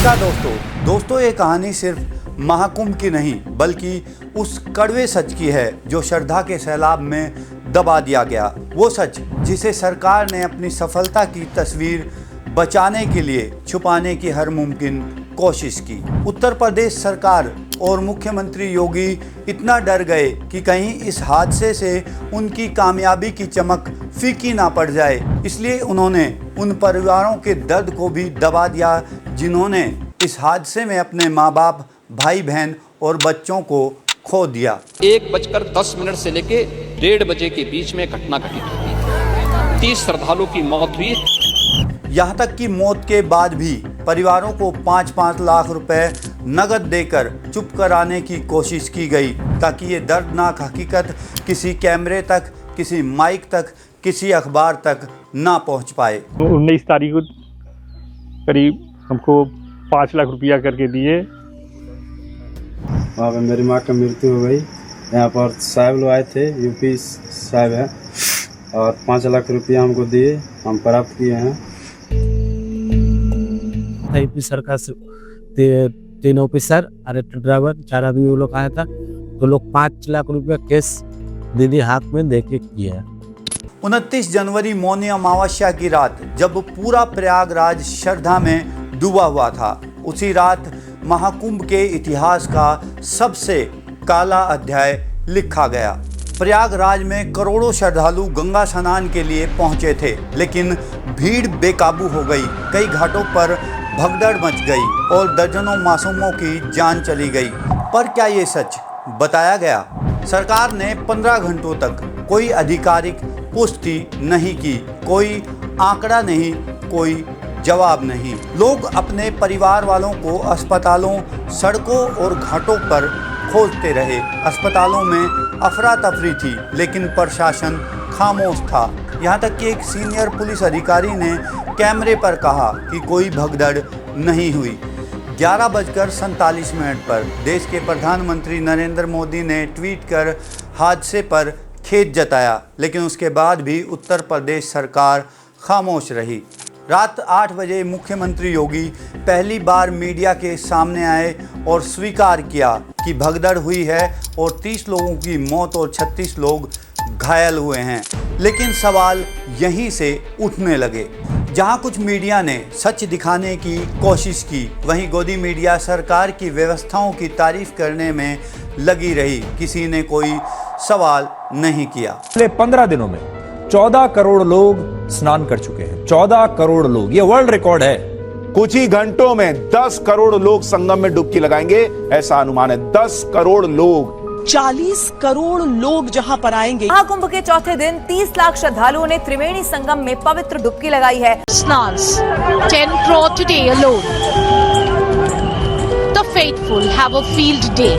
नमस्कार दोस्तों, ये कहानी सिर्फ महाकुंभ की नहीं बल्कि उस कड़वे सच की है जो श्रद्धा के सैलाब में दबा दिया गया। वो सच जिसे सरकार ने अपनी सफलता की तस्वीर बचाने के लिए छुपाने की हर मुमकिन कोशिश की। उत्तर प्रदेश सरकार और मुख्यमंत्री योगी इतना डर गए कि कहीं इस हादसे से उनकी कामयाबी की चमक फीकी ना पड़ जाए, इसलिए उन्होंने उन परिवारों के दर्द को भी दबा दिया जिन्होंने इस हादसे में अपने माँ बाप, भाई बहन और बच्चों को खो दिया। 1:10 से लेके 1:30 बजे के बीच में घटना घटित हुई। 30 श्रद्धालुओं की मौत हुई। यहाँ तक कि मौत के बाद भी परिवारों को 5-5 लाख रुपए नगद देकर चुप कराने की कोशिश की गई ताकि ये दर्दनाक हकीकत किसी कैमरे तक, किसी माइक तक, किसी अखबार तक ना पहुँच पाए। 19 तारीख को करीब हमको 5 लाख रुपया करके दिए। वहाँ पे मेरी माँ की मृत्यु हो गई। यहाँ पर साहब लोग आए थे, यूपी साहब हैं, और 5 लाख रुपया हमको दिए, हम प्राप्त किए हैं। यूपी सरकार से 3 ऑफिसर और एक ड्राइवर, 4 आदमी वो लोग आया था, तो लोग 5 लाख रुपया कैश दीदी हाथ में देके किए हैं। 29 जनवरी मौनी अमावस्या की रात जब पूरा प्रयागराज श्रद्धा में डूबा हुआ था, उसी रात महाकुंभ के इतिहास का सबसे काला अध्याय लिखा गया। प्रयागराज में करोड़ों श्रद्धालु गंगा स्नान के लिए पहुंचे थे, लेकिन भीड़ बेकाबू हो गई। कई घाटों पर भगदड़ मच गई और दर्जनों मासूमों की जान चली गई। पर क्या ये सच बताया गया? सरकार ने 15 घंटों तक कोई आधिकारिक पुष्टि नहीं की, कोई आंकड़ा नहीं, कोई जवाब नहीं। लोग अपने परिवार वालों को अस्पतालों, सड़कों और घाटों पर खोजते रहे। अस्पतालों में अफरा तफरी थी, लेकिन प्रशासन खामोश था। यहाँ तक कि एक सीनियर पुलिस अधिकारी ने कैमरे पर कहा कि कोई भगदड़ नहीं हुई। 11:47 पर देश के प्रधानमंत्री नरेंद्र मोदी ने ट्वीट कर हादसे पर खेद जताया, लेकिन उसके बाद भी उत्तर प्रदेश सरकार खामोश रही। रात 8 बजे मुख्यमंत्री योगी पहली बार मीडिया के सामने आए और स्वीकार किया कि भगदड़ हुई है और 30 लोगों की मौत और 36 लोग घायल हुए हैं। लेकिन सवाल यहीं से उठने लगे। जहां कुछ मीडिया ने सच दिखाने की कोशिश की, वहीं गोदी मीडिया सरकार की व्यवस्थाओं की तारीफ करने में लगी रही। किसी ने कोई सवाल नहीं किया। पिछले 15 दिनों में 14 करोड़ लोग स्नान कर चुके हैं। 14 करोड़ लोग, ये वर्ल्ड रिकॉर्ड है। कुछ ही घंटों में 10 करोड़ लोग संगम में डुबकी लगाएंगे, ऐसा अनुमान है। 10 करोड़ लोग, 40 करोड़ लोग जहां पर आएंगे। महाकुंभ के चौथे दिन 30 लाख श्रद्धालुओं ने त्रिवेणी संगम में पवित्र डुबकी लगाई है। Snans 10 crore today alone. The faithful have a field day.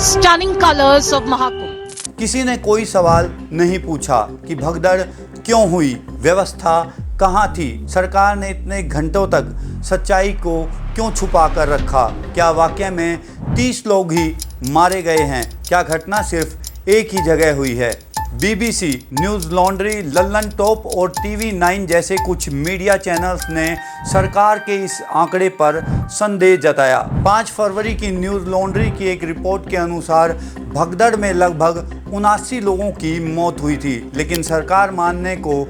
Stunning colors of Mahakumbh. किसी ने कोई सवाल नहीं पूछा कि भगदड़ क्यों हुई, व्यवस्था कहाँ थी, सरकार ने इतने घंटों तक सच्चाई को क्यों छुपा कर रखा। क्या वाकई में 30 लोग ही मारे गए हैं? क्या घटना सिर्फ एक ही जगह हुई है? BBC, news laundry, Lallan top और TV9 जैसे कुछ मीडिया चैनल्स ने सरकार के इस आंकड़े पर संदेह जताया। 5 फरवरी की न्यूज़ लॉन्ड्री की एक रिपोर्ट के अनुसार भगदड़ में लगभग 79 लोगों की मौत हुई थी, लेकिन सरकार मानने को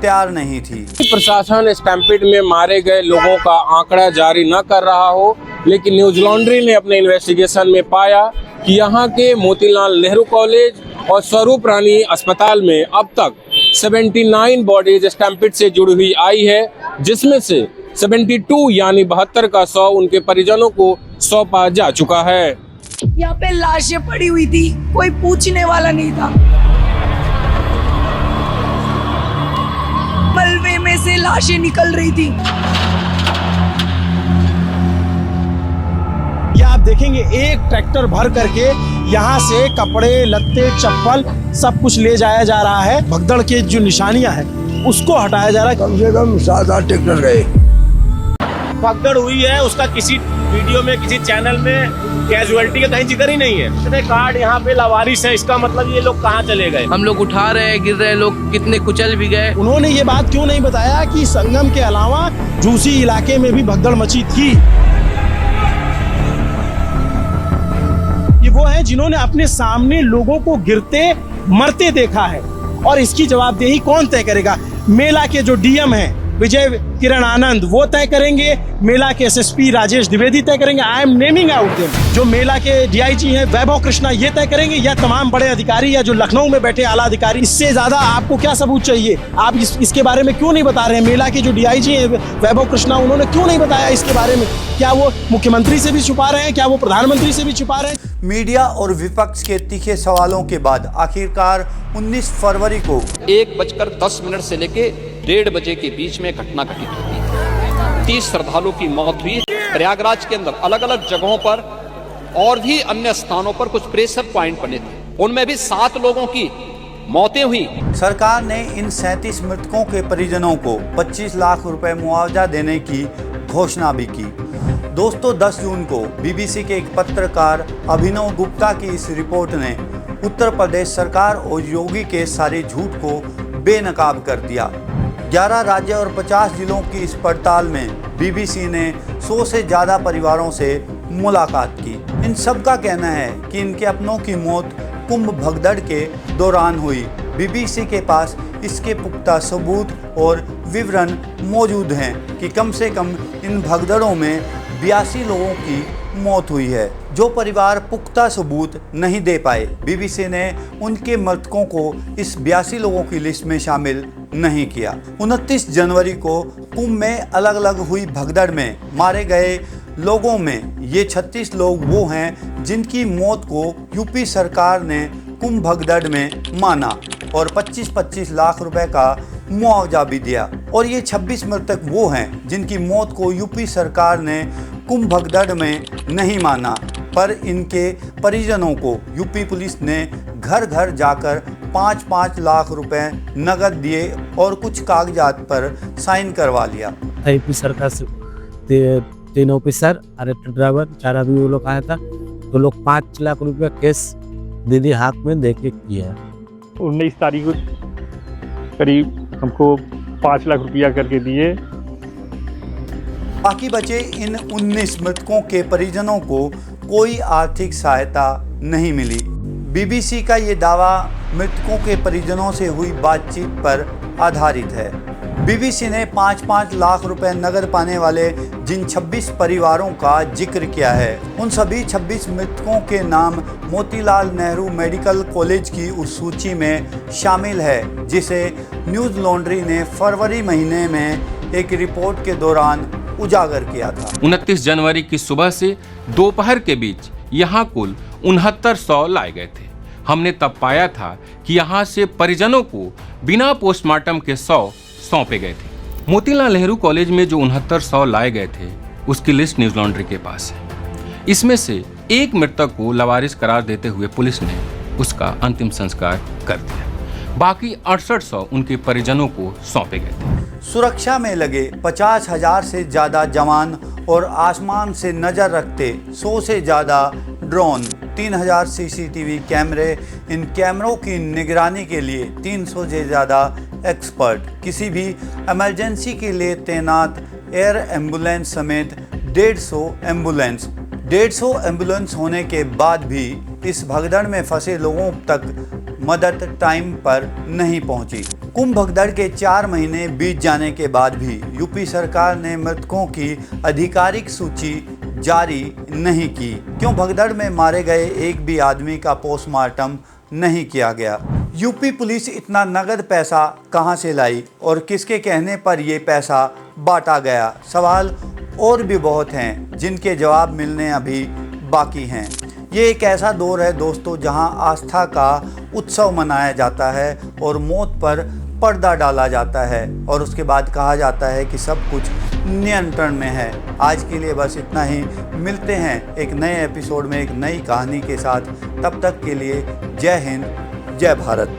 तैयार नहीं थी। प्रशासन स्टैम्पिड में मारे गए लोगों का आंकड़ा जारी न कर रहा हो, लेकिन न्यूज़ लॉन्ड्री ने अपने इन्वेस्टिगेशन में पाया कि यहाँ के मोतीलाल नेहरू कॉलेज और स्वरूप रानी अस्पताल में अब तक 79 बॉडीज स्टैम्पिड से जुड़ी हुई आई है, जिसमें से 72 यानी 72 का 100 उनके परिजनों को सौंपा जा चुका है। यहाँ पे लाशें पड़ी हुई थी, कोई पूछने वाला नहीं था। मलबे में से लाशें निकल रही थी। ये आप देखेंगे एक ट्रैक्टर भर करके यहाँ से कपड़े, लत्ते, चप्पल सब कुछ ले जाया जा रहा है। भगदड़ के जो निशानियां हैं उसको हटाया जा रहा है। कम से कम 7-8 ट्रैक्टर गए। भगदड़ हुई है, उसका किसी वीडियो में किसी चैनल में कैजुअलिटी का कहीं जिक्र ही नहीं है। इतने कार्ड यहाँ पे लावारिस है, इसका मतलब ये लोग कहाँ चले गए। हम लोग उठा रहे हैं, गिर रहे हैं, लोग कितने कुचल भी गए। उन्होंने ये बात क्यों नहीं बताया कि संगम के अलावा झूसी इलाके में भी भगदड़ मची थी। ये वो है जिन्होंने अपने सामने लोगों को गिरते मरते देखा है, और इसकी जवाबदेही कौन तय करेगा? मेला के जो डीएम हैं विजय किरण आनंद वो तय करेंगे, मेला के एसएसपी राजेश द्विवेदी तय करेंगे, I am naming out them. जो मेला के डीआईजी हैं वैभव कृष्णा ये तय करेंगे, या तमाम बड़े अधिकारी या जो लखनऊ में बैठे आला अधिकारी? इससे ज्यादा आपको क्या सबूत चाहिए? आप इसके बारे में क्यों नहीं बता रहे हैं? मेला के जो डीआईजी हैं वैभव कृष्णा उन्होंने क्यों नहीं बताया इसके बारे में? क्या वो मुख्यमंत्री से भी छुपा रहे हैं? क्या वो प्रधानमंत्री से भी छुपा रहे हैं? मीडिया और विपक्ष के तीखे सवालों के बाद आखिरकार 19 फरवरी को 1:10 से लेके 1:30 बजे के बीच में घटना घटित हुई। 30 श्रद्धालुओं की मौत हुई। प्रयागराज के अंदर अलग अलग जगहों पर और भी अन्य स्थानों पर कुछ प्रेशर पॉइंट बने थे, उनमें भी 7 लोगों की मौतें हुई। सरकार ने इन 37 मृतकों के परिजनों को 25 लाख रुपए मुआवजा देने की घोषणा भी की। दोस्तों, 10 जून को बीबीसी के एक पत्रकार अभिनव गुप्ता की इस रिपोर्ट ने उत्तर प्रदेश सरकार और योगी के सारे झूठ को बेनकाब कर दिया। 11 राज्य और 50 जिलों की इस पड़ताल में बीबीसी ने 100 से ज़्यादा परिवारों से मुलाकात की। इन सब का कहना है कि इनके अपनों की मौत कुंभ भगदड़ के दौरान हुई। बीबीसी के पास इसके पुख्ता सबूत और विवरण मौजूद हैं कि कम से कम इन भगदड़ों में 82 लोगों की मौत हुई है। जो परिवार पुख्ता सबूत नहीं दे पाए, बीबीसी ने उनके मृतकों को इस 82 लोगों की लिस्ट में शामिल नहीं किया। 29 जनवरी को कुंभ में अलग अलग हुई भगदड़ में मारे गए लोगों में ये 36 लोग वो हैं जिनकी मौत को यूपी सरकार ने कुंभ भगदड़ में माना और 25-25 लाख रुपए का मुआवजा भी दिया। और ये 26 मृतक वो हैं जिनकी मौत को यूपी सरकार ने कुंभ भगदड़ में नहीं माना, पर इनके परिजनों को यूपी पुलिस ने घर घर जाकर 5-5 लाख रुपए नगद दिए और कुछ कागजात पर साइन करवा लिया। यूपी सरकार से 3 ऑफिसर और एक ड्राइवर 4 आदमी वो लोग आया था, तो लोग 5 लाख रुपया केस दीदी हाथ में दे के किया। 19 तारीख को करीब हमको 5 लाख रुपया करके दिए। बाकी बचे इन 19 मृतकों के परिजनों को कोई आर्थिक सहायता नहीं मिली। बीबीसी का ये दावा मृतकों के परिजनों से हुई बातचीत पर आधारित है। बीबीसी ने 5-5 लाख रुपए नगद पाने वाले जिन 26 परिवारों का जिक्र किया है, उन सभी 26 मृतकों के नाम मोतीलाल नेहरू मेडिकल कॉलेज की उस सूची में शामिल है, जिसे न्यूज़ लॉन्ड्री ने फरवरी महीने में एक रिपोर्ट के दौरान उजागर किया था। 29 जनवरी की सुबह से दोपहर के बीच यहाँ कुल 6900 लाए गए थे। हमने तब पाया था कि यहाँ से परिजनों को बिना पोस्टमार्टम के 100 सौंपे गए थे। मोतीलाल नेहरू कॉलेज में जो 6900 लाए गए थे उसकी लिस्ट न्यूज़ लॉन्ड्री के पास है। इसमें से एक मृतक को लावारिस करार देते हुए पुलिस ने उसका अंतिम संस्कार कर दिया। बाकी 6800 उनके परिजनों को सौंपे गए थे। सुरक्षा में लगे 50,000 से ज़्यादा जवान और आसमान से नज़र रखते 100 से ज़्यादा ड्रोन, 3000 सीसीटीवी कैमरे, इन कैमरों की निगरानी के लिए 300 से ज़्यादा एक्सपर्ट, किसी भी इमरजेंसी के लिए तैनात एयर एम्बुलेंस समेत 150 एम्बुलेंस होने के बाद भी इस भगदड़ में फंसे लोगों तक मदद टाइम पर नहीं पहुंची। कुंभ भगदड़ के 4 महीने बीत जाने के बाद भी यूपी सरकार ने मृतकों की आधिकारिक सूची जारी नहीं की। क्यों भगदड़ में मारे गए एक भी आदमी का पोस्टमार्टम नहीं किया गया? यूपी पुलिस इतना नगद पैसा कहां से लाई और किसके कहने पर यह पैसा बांटा गया? सवाल और भी बहुत हैं जिनके जवाब मिलने अभी बाकी हैं। ये एक ऐसा दौर है दोस्तों जहां आस्था का उत्सव मनाया जाता है और मौत पर पर्दा डाला जाता है और उसके बाद कहा जाता है कि सब कुछ नियंत्रण में है। आज के लिए बस इतना ही। मिलते हैं एक नए एपिसोड में एक नई कहानी के साथ। तब तक के लिए जय हिंद, जय भारत।